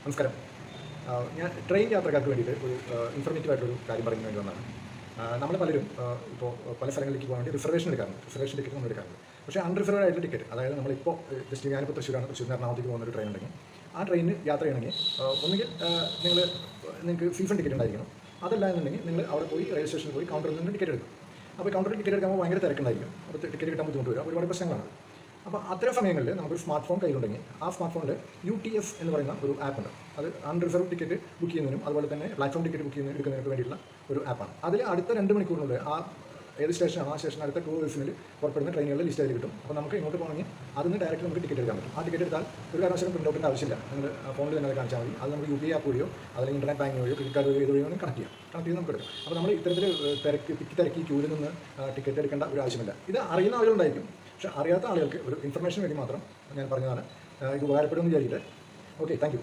നമസ്കാരം. ഞാൻ ട്രെയിൻ യാത്രക്കാർക്ക് വേണ്ടിയിട്ട് ഒരു ഇൻഫർമേറ്റീവ് ആയിട്ടൊരു കാര്യം പറയുന്നതിന് വേണ്ടി വന്നതാണ്. നമ്മൾ പലരും ഇപ്പോൾ പല സ്ഥലങ്ങളിലേക്ക് പോകാൻ വേണ്ടി റിസർവേഷൻ എടുക്കാറുണ്ട്. റിസർവേഷൻ ടിക്കറ്റ് നമ്മൾ എടുക്കാറുണ്ട്. പക്ഷേ അൺറിസർവ്ഡ് ആയിട്ടുള്ള ടിക്കറ്റ്, അതായത് നമ്മളിപ്പോൾ ജസ്റ്റ് ഞാനിപ്പോൾ തൃശ്ശൂരാണ്, തൃശ്ശൂർ എറണാകുളത്തേക്ക് പോകുന്ന ഒരു ട്രെയിൻ ഉണ്ടെങ്കിൽ ആ ട്രെയിനിന് യാത്ര ചെയ്യണമെങ്കിൽ ഒന്നുകിൽ നിങ്ങൾക്ക് സീസൺ ടിക്കറ്റ് ഉണ്ടായിരിക്കണം. അതല്ല എന്നുണ്ടെങ്കിൽ നിങ്ങൾ അവിടെ പോയി റെയിൽവേ സ്റ്റേഷനിൽ പോയി കൗണ്ടറിൽ നിന്ന് ടിക്കറ്റ് എടുക്കും. അപ്പോൾ കൗണ്ടറിൽ ടിക്കറ്റ് എടുക്കുമ്പോൾ ഭയങ്കര തിരക്കുണ്ടായിരിക്കും. അപ്പോൾ ടിക്കറ്റ് കിട്ടാൻ ബുദ്ധിമുട്ട് വരും. ഒരുപാട് പ്രശ്നങ്ങളാണ്. അപ്പോൾ അത്തരം സമയങ്ങളിൽ നമുക്ക് സ്മാർട്ട് ഫോൺ കയ്യിലുണ്ടെങ്കിൽ ആ സ്മാർട്ട് ഫോണിൽ UTS എന്ന് പറയുന്ന ഒരു ആപ്പുണ്ട്. അത് അൺറിസർവ്ഡ് ടിക്കറ്റ് ബുക്ക് ചെയ്യുന്നതിനും അതുപോലെ തന്നെ പ്ലാറ്റ്ഫോം ടിക്കറ്റ് എടുക്കുന്നതിനൊക്കെ വേണ്ടിയിട്ടുള്ള ഒരു ആപ്പാണ്. അതിൽ അടുത്ത 2 മണിക്കൂറിനുള്ളിൽ ഏത് സ്റ്റേഷനാണോ ആ സ്റ്റേഷൻ അടുത്ത 2 ഹവേഴ്സിൽ പുറപ്പെടുന്ന ട്രെയിനുകളുടെ ലിസ്റ്റ് ആയിട്ട് കിട്ടും. അപ്പോൾ നമുക്ക് ഇങ്ങോട്ട് പോകണമെങ്കിൽ അതിന് ഡയറക്റ്റ് നമുക്ക് ടിക്കറ്റ് എടുക്കാൻ പറ്റും. ആ ടിക്കറ്റ് എടുത്താൽ ഒരു കാരണവശാലും പ്രിൻ്റ് ഔട്ടിൻ്റെ ആവശ്യമില്ല. നിങ്ങൾ ഫോണിൽ തന്നെ അത് കാണിച്ചാൽ മതി. അത് നമുക്ക് UPI ആപ്പ് വഴിയോ അല്ലെങ്കിൽ ഇൻ്റർനെറ്റ് ബാങ്കിങ് വഴിയോ ക്രെഡിറ്റ് കാർഡ് വഴിയോ ഇത് വഴിയോ കണക്ട് ചെയ്ത് നമുക്ക് എടുക്കും. അപ്പോൾ നമ്മൾ ഇത്തരത്തിൽ തിരക്കി ക്യൂവിൽ നിന്ന് ടിക്കറ്റ് എടുക്കേണ്ട ഒരു ആവശ്യമില്ല. ഇത് അറിയുന്ന ആളുകളുണ്ടായിരിക്കും. പക്ഷേ അറിയാത്ത ആളുകൾക്ക് ഒരു ഇൻഫർമേഷൻ വേണ്ടി മാത്രം ഞാൻ പറഞ്ഞതാണ്. ഇത് ഉപകാരപ്പെടുമെന്ന് വിചാരിച്ചിട്ട്. Okay, thank you.